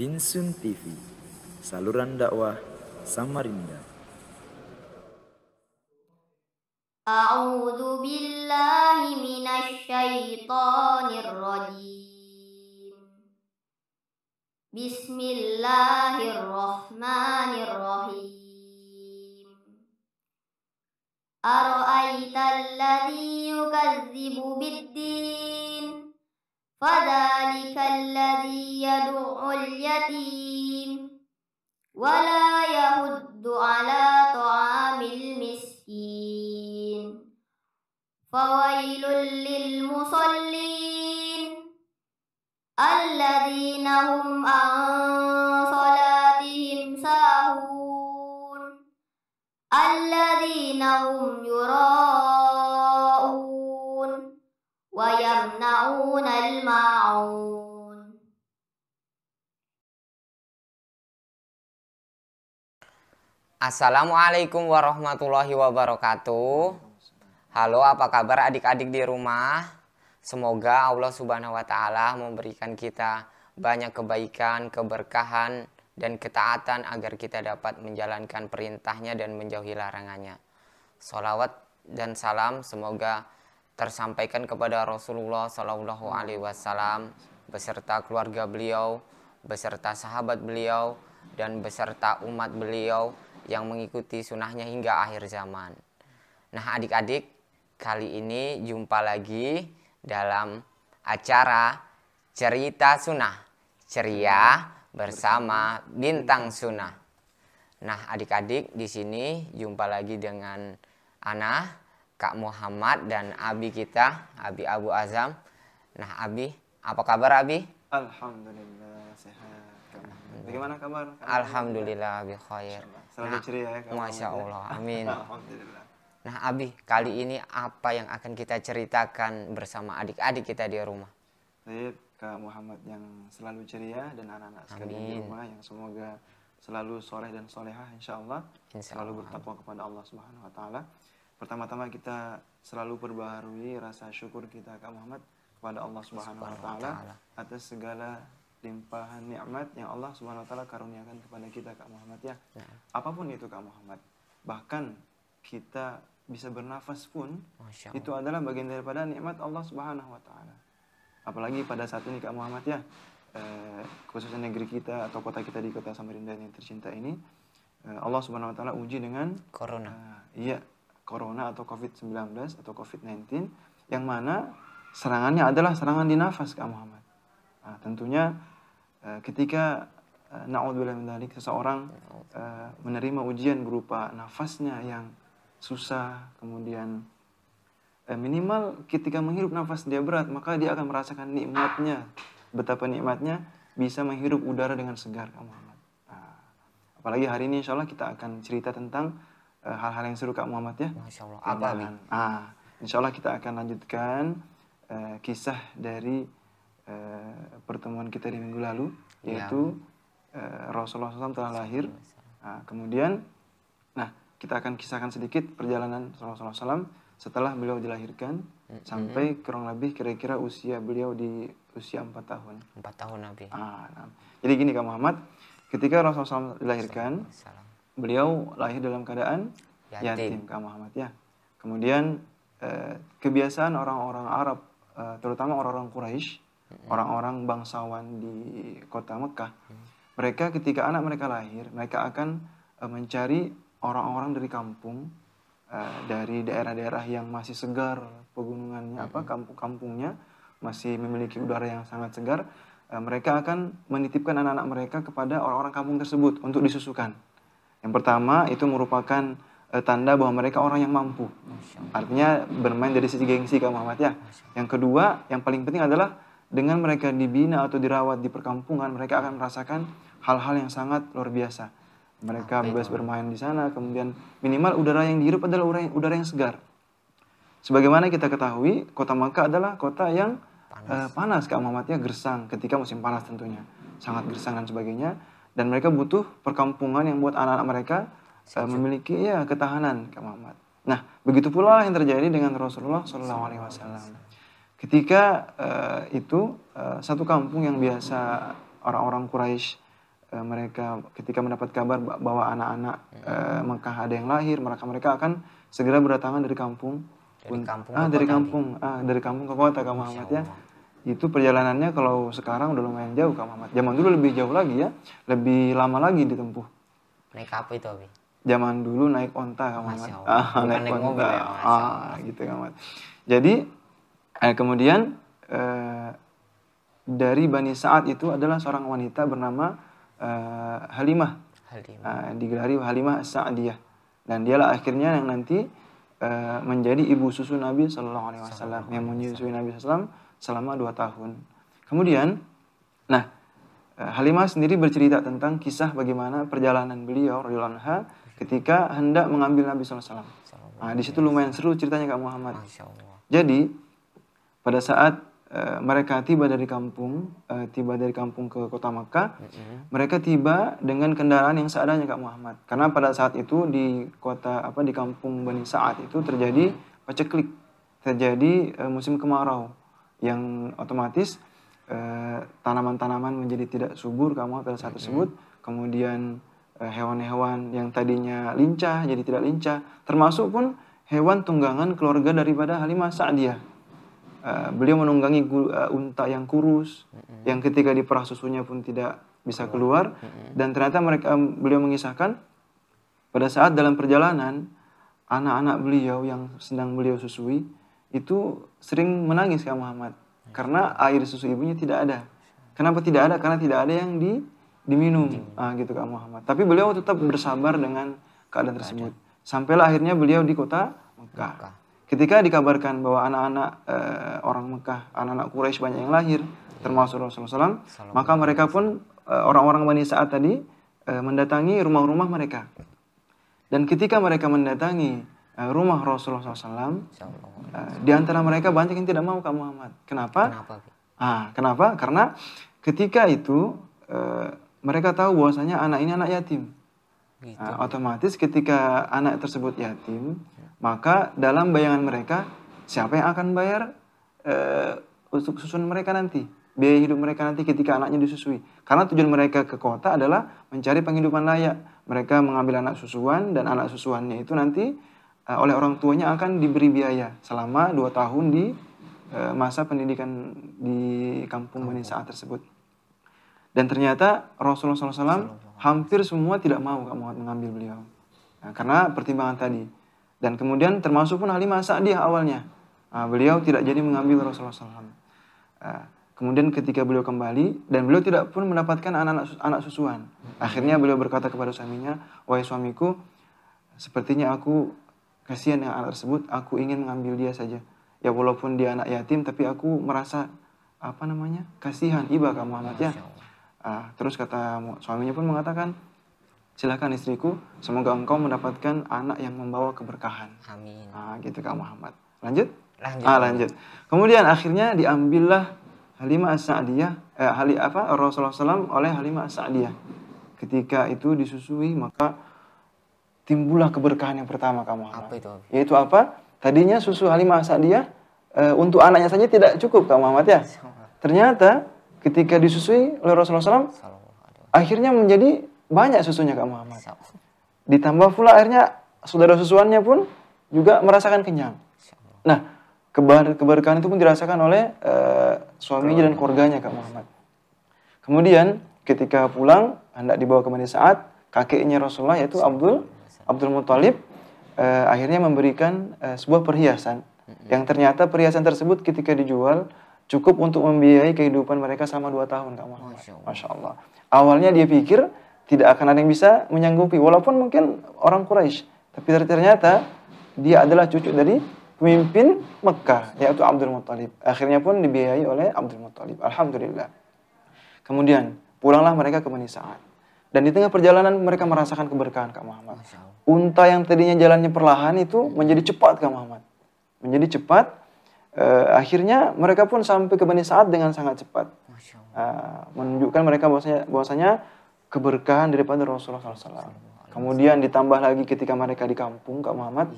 Binsun TV, saluran dakwah Samarinda. A'udzu billahi minasy syaithanir rajim. Bismillahirrahmanirrahim. Ara'aital ladzi yukadzibu bid-din, fadzalikal ladzi yad'ul yatim wa la yahuddu 'ala ta'amil miskin. Fawailul lil musallin alladzina hum an salatihim sahun alladzina hum yura'un wa yamna'unal ma'un. Assalamualaikum warahmatullahi wabarakatuh. Halo, apa kabar adik-adik di rumah? Semoga Allah Subhanahu wa Ta'ala memberikan kita banyak kebaikan, keberkahan, dan ketaatan agar kita dapat menjalankan perintahnya dan menjauhi larangannya. Sholawat dan salam semoga tersampaikan kepada Rasulullah Shallallahu Alaihi Wasallam beserta keluarga beliau, beserta sahabat beliau, dan beserta umat beliau yang mengikuti sunnahnya hingga akhir zaman. Nah adik-adik, kali ini jumpa lagi dalam acara Cerita Sunnah, ceria bersama Bintang Sunnah. Nah adik-adik, di sini jumpa lagi dengan Ana, Kak Muhammad, dan Abi kita, Abi Abu Azam. Nah Abi, apa kabar Abi? Alhamdulillah sehat. Bagaimana kabar? Alhamdulillah bi khair. Selalu ceria ya kamu. Masya Allah, amin. Alhamdulillah. Nah Abi, kali ini apa yang akan kita ceritakan bersama adik-adik kita di rumah? Baik, Kak Muhammad yang selalu ceria dan anak-anak sekalian di rumah yang semoga selalu soleh dan solehah insyaallah. Selalu bertakwa kepada Allah Subhanahu wa Ta'ala. Pertama-tama kita selalu perbaharui rasa syukur kita Kak Muhammad kepada Allah Subhanahu wa Ta'ala atas segala limpahan nikmat yang Allah Subhanahu wa Ta'ala karuniakan kepada kita Kak Muhammad ya. Apapun itu Kak Muhammad. Bahkan kita bisa bernafas pun itu adalah bagian daripada nikmat Allah Subhanahu wa Ta'ala. Apalagi pada saat ini Kak Muhammad ya, khususnya negeri kita atau kota kita di kota Samarinda yang tercinta ini, Allah Subhanahu wa Ta'ala uji dengan corona. Corona atau COVID-19 atau COVID-19 yang mana serangannya adalah serangan di nafas Kak Muhammad. Nah, tentunya ketika na'udzubillah min dzalik seseorang menerima ujian berupa nafasnya yang susah, kemudian minimal ketika menghirup nafas dia berat, maka dia akan merasakan nikmatnya, betapa nikmatnya bisa menghirup udara dengan segar Kak Muhammad. Nah, apalagi hari ini insya Allah kita akan cerita tentang hal-hal yang seru Kak Muhammad ya. Masya Allah. Apa insya Allah kita akan lanjutkan kisah dari pertemuan kita di minggu lalu, yaitu Rasulullah SAW telah lahir. Kemudian kita akan kisahkan sedikit perjalanan Rasulullah SAW setelah beliau dilahirkan sampai kurang lebih kira-kira usia beliau di usia 4 tahun. 4 tahun Nabi. Jadi gini Kak Muhammad, ketika Rasulullah SAW dilahirkan, beliau lahir dalam keadaan yatim Kak Muhammad ya. Kemudian kebiasaan orang-orang Arab, terutama orang-orang Quraisy, orang-orang bangsawan di kota Mekah, mereka ketika anak mereka lahir, mereka akan mencari orang-orang dari kampung, dari daerah-daerah yang masih segar pegunungannya, kampung-kampungnya masih memiliki udara yang sangat segar. Mereka akan menitipkan anak-anak mereka kepada orang-orang kampung tersebut untuk disusukan. Yang pertama itu merupakan tanda bahwa mereka orang yang mampu. Artinya bermain dari sisi gengsi Kak Muhammad ya. Yang kedua, yang paling penting adalah dengan mereka dibina atau dirawat di perkampungan, mereka akan merasakan hal-hal yang sangat luar biasa. Mereka bebas bermain di sana, kemudian minimal udara yang dihirup adalah udara yang segar. Sebagaimana kita ketahui, kota Makkah adalah kota yang panas Kak Muhammad ya, gersang ketika musim panas tentunya. Sangat gersang dan sebagainya. Dan mereka butuh perkampungan yang buat anak-anak mereka memiliki ketahanan Kak Muhammad. Nah, begitu pula yang terjadi dengan Rasulullah SAW. Ketika itu satu kampung yang biasa orang-orang Quraisy mereka ketika mendapat kabar bahwa anak-anak Mekah ada yang lahir, mereka akan segera berdatangan dari kampung. Dari kampung ke kota Kak Muhammad ya. Itu perjalanannya kalau sekarang udah lumayan jauh Kak Muhammad. Zaman dulu lebih jauh lagi ya, lebih lama lagi ditempuh. Naik apa itu Abi? Zaman dulu naik onta Kak Muhammad. Naik mobil ya, gitu Kak Muhammad. Jadi kemudian dari Bani Sa'ad itu adalah seorang wanita bernama Halimah. Digelari Halimah As-Sa'diyah. Dan dialah akhirnya yang nanti menjadi ibu susu Nabi Sallallahu Alaihi Wasallam, yang menyusui Nabi SAW selama 2 tahun. Kemudian, Halimah sendiri bercerita tentang kisah bagaimana perjalanan beliau radhiyallahu anha ketika hendak mengambil Nabi SAW. Di situ lumayan seru ceritanya Kak Muhammad. Jadi pada saat mereka tiba dari kampung ke kota Makkah, mereka tiba dengan kendaraan yang seadanya Kak Muhammad. Karena pada saat itu di kampung Bani Sa'ad itu terjadi paceklik, terjadi musim kemarau yang otomatis tanaman-tanaman menjadi tidak subur Kak Muhammad pada saat tersebut. Kemudian hewan-hewan yang tadinya lincah jadi tidak lincah, termasuk pun hewan tunggangan keluarga daripada Halimah Sa'diyah. Beliau menunggangi unta yang kurus, yang ketika diperah susunya pun tidak bisa keluar. Dan ternyata beliau mengisahkan pada saat dalam perjalanan anak-anak beliau yang sedang beliau susui itu sering menangis Kak Muhammad, karena air susu ibunya tidak ada. Kenapa tidak ada? Karena tidak ada yang diminum, gitu Kak Muhammad. Tapi beliau tetap bersabar dengan keadaan tersebut. Sampailah akhirnya beliau di kota Mekah. Ketika dikabarkan bahwa anak-anak orang Mekah, anak-anak Quraisy banyak yang lahir, termasuk Rasulullah SAW, maka mereka pun orang-orang Bani Sa'ad tadi mendatangi rumah-rumah mereka. Dan ketika mereka mendatangi rumah Rasulullah SAW, di antara mereka banyak yang tidak mau Kak Muhammad. Kenapa? Kenapa? Karena ketika itu mereka tahu bahwasanya anak ini anak yatim. Otomatis ketika anak tersebut yatim, maka dalam bayangan mereka, siapa yang akan bayar untuk susuan mereka nanti, biaya hidup mereka nanti ketika anaknya disusui. Karena tujuan mereka ke kota adalah mencari penghidupan layak. Mereka mengambil anak susuan, dan anak susuannya itu nanti oleh orang tuanya akan diberi biaya selama 2 tahun di masa pendidikan di kampung Bani Sa'ad tersebut. Dan ternyata Rasulullah SAW hampir semua tidak mau mengambil beliau. Karena pertimbangan tadi. Dan kemudian termasuk pun Halimah Sa'diyah awalnya. Beliau tidak jadi mengambil Rasulullah SAW. Kemudian ketika beliau kembali, dan beliau tidak pun mendapatkan anak susuan. Akhirnya beliau berkata kepada suaminya, "Wahai suamiku, sepertinya aku kasihan dengan anak tersebut, aku ingin mengambil dia saja. Ya walaupun dia anak yatim, tapi aku merasa kasihan, iba Kak Muhammad ya." Terus kata suaminya pun mengatakan, "Silakan istriku, semoga engkau mendapatkan anak yang membawa keberkahan." Amin. Gitu Kak Muhammad. Lanjut. Kemudian akhirnya diambillah Halimah As-Sa'diyah, Rasulullah SAW oleh Halimah As-Sa'diyah. Ketika itu disusui, maka timbullah keberkahan yang pertama Kak Muhammad. Apa itu? Yaitu apa? Tadinya susu Halimah As-Sa'diyah untuk anaknya saja tidak cukup Kak Muhammad ya. Ternyata ketika disusui oleh Rasulullah SAW, akhirnya menjadi banyak susunya Kak Muhammad. Ditambah pula akhirnya saudara susuannya pun juga merasakan kenyang. Nah, keberkahan itu pun dirasakan oleh suaminya dan keluarganya Kak Muhammad. Kemudian ketika pulang hendak dibawa ke Bani Sa'ad, kakeknya Rasulullah yaitu Abdul Muthalib akhirnya memberikan sebuah perhiasan yang ternyata perhiasan tersebut ketika dijual cukup untuk membiayai kehidupan mereka selama 2 tahun Kak Muhammad. Masya Allah. Awalnya dia pikir tidak akan ada yang bisa menyanggupi, walaupun mungkin orang Quraisy, tapi ternyata dia adalah cucu dari pemimpin Mekah, yaitu Abdul Muthalib. Akhirnya pun dibiayai oleh Abdul Muthalib. Alhamdulillah. Kemudian pulanglah mereka ke Bani Sa'ad. Dan di tengah perjalanan mereka merasakan keberkahan Kak Muhammad. Unta yang tadinya jalannya perlahan itu menjadi cepat Kak Muhammad. Menjadi cepat. Akhirnya mereka pun sampai ke Bani Sa'ad dengan sangat cepat. Menunjukkan mereka bahwasanya keberkahan daripada Rasulullah SAW. Kemudian ditambah lagi ketika mereka di kampung Kak Muhammad,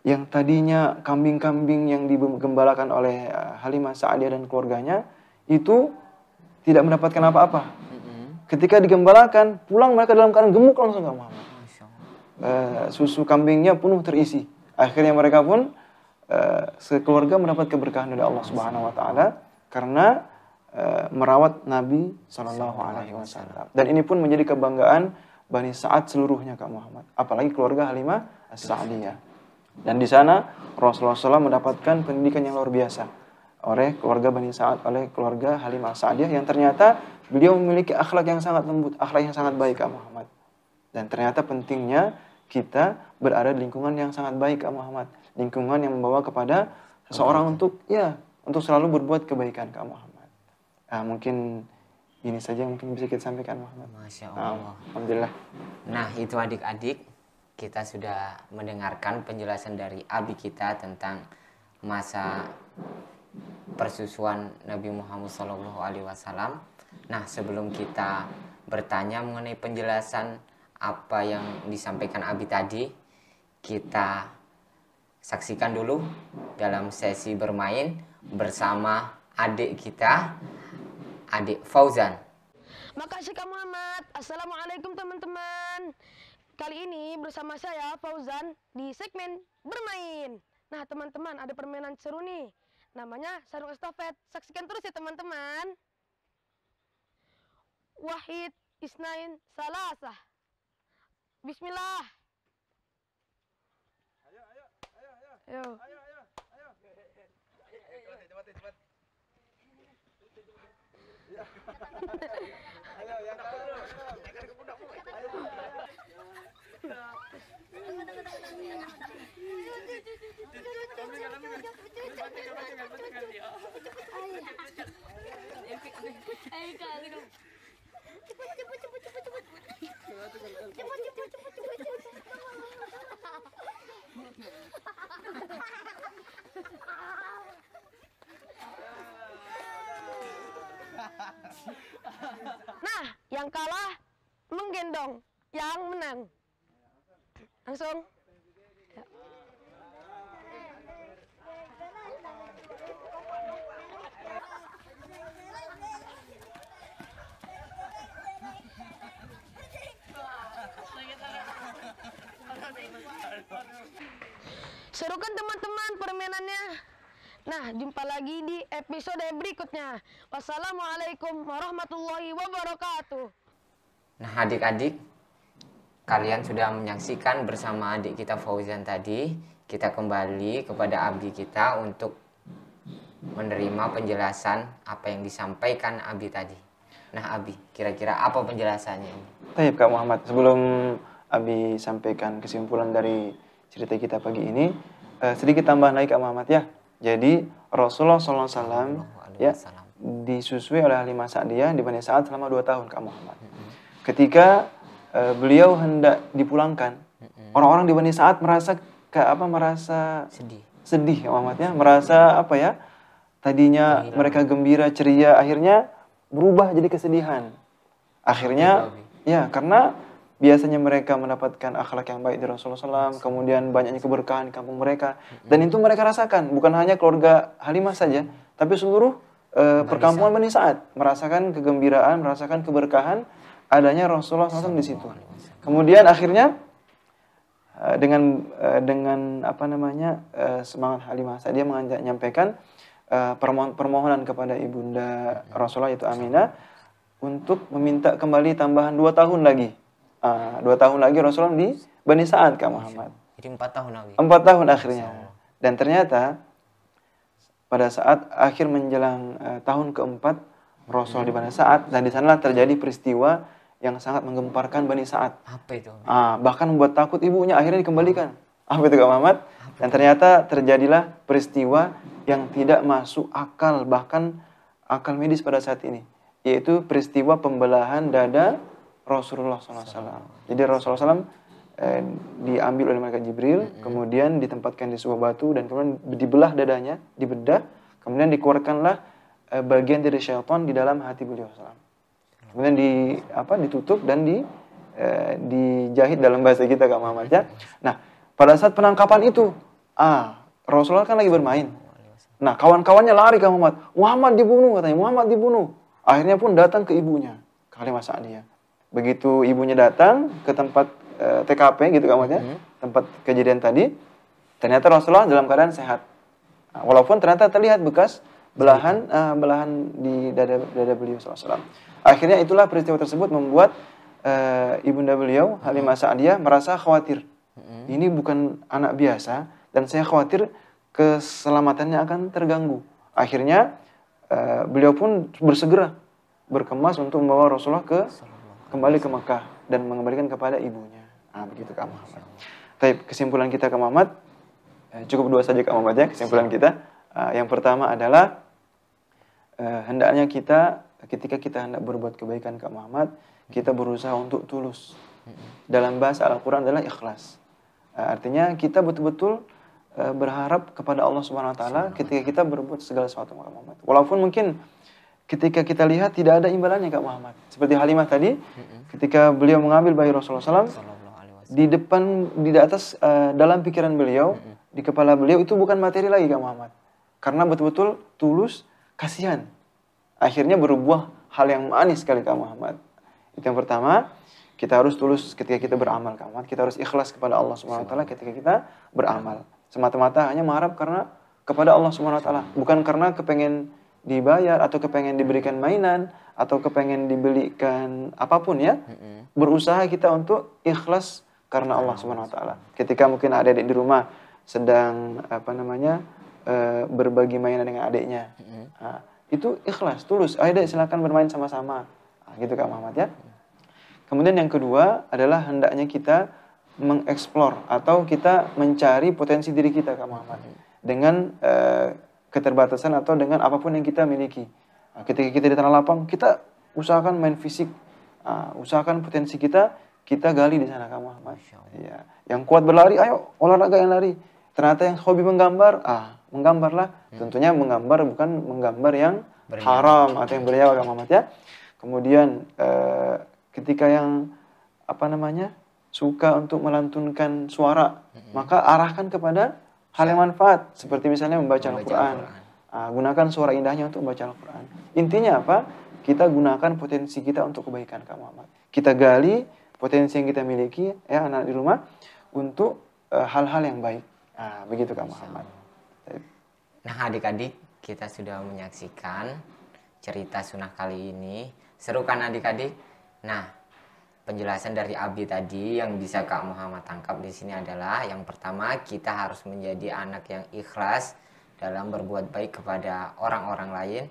yang tadinya kambing-kambing yang digembalakan oleh Halimah Sa'diyah dan keluarganya itu tidak mendapatkan apa-apa. ketika digembalakan, pulang mereka dalam keadaan gemuk langsung Kak Muhammad. Masya Allah. Susu kambingnya penuh terisi. Akhirnya mereka pun sekeluarga mendapat keberkahan dari Allah Subhanahu wa taala karena merawat Nabi sallallahu alaihi wasallam. Dan ini pun menjadi kebanggaan Bani Sa'ad seluruhnya Kak Muhammad. Apalagi keluarga Halimah As-Sa'diyah. Dan di sana Rasulullah SAW mendapatkan pendidikan yang luar biasa oleh keluarga Bani Sa'ad, oleh keluarga Halimah As-Sa'diyah yang ternyata beliau memiliki akhlak yang sangat lembut, akhlak yang sangat baik Kak Muhammad. Dan ternyata pentingnya kita berada di lingkungan yang sangat baik Kak Muhammad. Lingkungan yang membawa kepada seseorang untuk selalu berbuat kebaikan Kak Muhammad. Mungkin ini saja yang mungkin bisa kita sampaikan Muhammad. Masya Allah. Alhamdulillah. Nah, itu adik-adik, kita sudah mendengarkan penjelasan dari abi kita tentang masa persusuan Nabi Muhammad SAW. Nah, sebelum kita bertanya mengenai penjelasan apa yang disampaikan abi tadi, kita saksikan dulu dalam sesi bermain bersama adik kita, adik Fauzan. Makasih Kak Muhammad. Assalamualaikum teman-teman. Kali ini bersama saya Fauzan di segmen bermain. Nah teman-teman, ada permainan seru nih. Namanya sarung estafet. Saksikan terus ya teman-teman. Wahid, Isnain, Salasah. Bismillah. Ayo. Nah, yang kalah menggendong, yang menang. Langsung. Ya. Seru kan teman-teman permainannya? Nah, jumpa lagi di episode berikutnya. Wassalamualaikum warahmatullahi wabarakatuh. Nah, adik-adik, kalian sudah menyaksikan bersama adik kita Fauzan tadi. Kita kembali kepada abdi kita untuk menerima penjelasan apa yang disampaikan abdi tadi. Nah, Abi, kira-kira apa penjelasannya? Baik Kak Muhammad, sebelum Abi sampaikan kesimpulan dari cerita kita pagi ini, sedikit tambahan lagi Kak Muhammad ya. Jadi Rasulullah SAW ya disusui oleh Halimah Sa'diyah di Bani Sa'ad selama 2 tahun Kak Muhammad. Ketika beliau hendak dipulangkan, orang-orang di Bani Sa'ad merasa sedih Kak Muhammad ya, merasa apa ya? Tadinya mereka gembira, ceria, akhirnya berubah jadi kesedihan. Akhirnya ya karena biasanya mereka mendapatkan akhlak yang baik dari Rasulullah SAW, kemudian banyaknya keberkahan di kampung mereka. Dan itu mereka rasakan, bukan hanya keluarga Halimah saja, tapi seluruh perkampungan Bani Sa'ad merasakan kegembiraan, merasakan keberkahan adanya Rasulullah SAW di situ. Kemudian akhirnya dengan semangat Halimah Sa'diyah menyampaikan permohonan kepada ibunda Rasulullah yaitu Aminah untuk meminta kembali tambahan 2 tahun lagi. 2 tahun lagi Rasulullah di Bani Sa'ad Kak Muhammad. Jadi 4 tahun lagi. 4 tahun akhirnya. Dan ternyata pada saat akhir menjelang tahun keempat Rasulullah di Bani Sa'ad, dan di sanalah terjadi peristiwa yang sangat menggemparkan Bani Sa'ad. Apa itu? Bahkan membuat takut ibunya, akhirnya dikembalikan. Apa itu Kak Muhammad? Dan ternyata terjadilah peristiwa yang tidak masuk akal, bahkan akal medis pada saat ini, yaitu peristiwa pembelahan dada Rasulullah SAW. Jadi Rasulullah SAW diambil oleh malaikat Jibril, kemudian ditempatkan di sebuah batu dan kemudian dibelah dadanya, dibedah, kemudian dikeluarkanlah bagian dari syaitan di dalam hati beliau SAW. Kemudian ditutup dan dijahit dalam bahasa kita Kak Muhammad ya. Nah, pada saat penangkapan itu, Rasulullah kan lagi bermain. Nah, kawan-kawannya lari Kak Muhammad. Muhammad dibunuh katanya, Muhammad dibunuh. Akhirnya pun datang ke ibunya. Halimah Sa'diyah. Begitu ibunya datang ke tempat TKP gitu Kak Ahmad ya, tempat kejadian tadi, ternyata Rasulullah dalam keadaan sehat. Nah, walaupun ternyata terlihat bekas belahan di dada beliau SAW. Akhirnya itulah peristiwa tersebut membuat ibunda beliau Halimah Sa'diyah merasa khawatir. Ini bukan anak biasa dan saya khawatir keselamatannya akan terganggu. Akhirnya beliau pun bersegera berkemas untuk membawa Rasulullah kembali ke Mekah dan mengembalikan kepada ibunya. Nah, begitu Kak Muhammad. Tapi kesimpulan kita Kak Muhammad, cukup dua saja Kak Muhammad ya kesimpulan kita. Yang pertama adalah hendaknya kita ketika kita hendak berbuat kebaikan Kak Muhammad, kita berusaha untuk tulus. Dalam bahasa Al-Quran adalah ikhlas. Artinya kita betul-betul berharap kepada Allah Subhanahu Wa Taala ketika kita berbuat segala sesuatu Kak Muhammad. Walaupun mungkin ketika kita lihat tidak ada imbalannya Kak Muhammad. Seperti Halimah tadi, ketika beliau mengambil bayi Rasulullah SAW, di depan, di atas, dalam pikiran beliau, di kepala beliau itu bukan materi lagi Kak Muhammad. Karena betul-betul tulus, kasihan. Akhirnya berbuah hal yang manis sekali Kak Muhammad. Itu yang pertama, kita harus tulus ketika kita beramal Kak Muhammad. Kita harus ikhlas kepada Allah Subhanahu Wa Taala ketika kita beramal. Semata-mata hanya mengharap karena kepada Allah Subhanahu Wa Taala, bukan karena kepengen dibayar atau kepengen diberikan mainan atau kepengen dibelikan apapun ya. Berusaha kita untuk ikhlas karena Allah Subhanahu Wa Taala. Ketika mungkin adik-adik di rumah sedang berbagi mainan dengan adiknya, itu ikhlas, tulus. Adik silakan bermain sama-sama, gitu Kak Muhammad ya. Kemudian yang kedua adalah hendaknya kita mengeksplor atau kita mencari potensi diri kita Kak Muhammad dengan keterbatasan atau dengan apapun yang kita miliki. Ketika kita di tanah lapang, kita usahakan main fisik, usahakan potensi kita gali di sana Kak Muhammad. Ya. Yang kuat berlari, ayo olahraga yang lari. Ternyata yang hobi menggambar, menggambarlah. Tentunya menggambar bukan menggambar yang haram atau yang bernyawa Kak Muhammad ya. Kemudian ketika yang suka untuk melantunkan suara, maka arahkan kepada hal yang manfaat, seperti misalnya membaca Al-Quran. Gunakan suara indahnya untuk membaca Al-Quran. Intinya apa? Kita gunakan potensi kita untuk kebaikan Kak Muhammad. Kita gali potensi yang kita miliki, ya anak di rumah, untuk hal-hal yang baik. Begitu Kak Muhammad. Nah adik-adik, kita sudah menyaksikan cerita sunnah kali ini. Seru kan adik-adik? Nah, penjelasan dari Abi tadi yang bisa Kak Muhammad tangkap di sini adalah yang pertama, kita harus menjadi anak yang ikhlas dalam berbuat baik kepada orang-orang lain.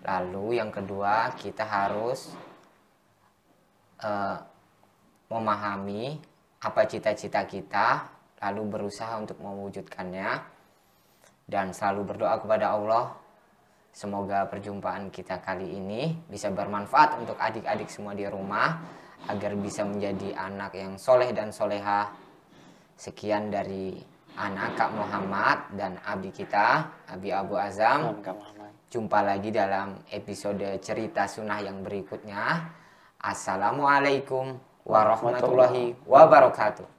Lalu yang kedua, kita harus memahami apa cita-cita kita, lalu berusaha untuk mewujudkannya dan selalu berdoa kepada Allah. Semoga perjumpaan kita kali ini bisa bermanfaat untuk adik-adik semua di rumah, agar bisa menjadi anak yang soleh dan soleha. Sekian dari anak Kak Muhammad dan Abi kita, Abi Abu Azam. Jumpa lagi dalam episode cerita sunnah yang berikutnya. Assalamualaikum warahmatullahi wabarakatuh.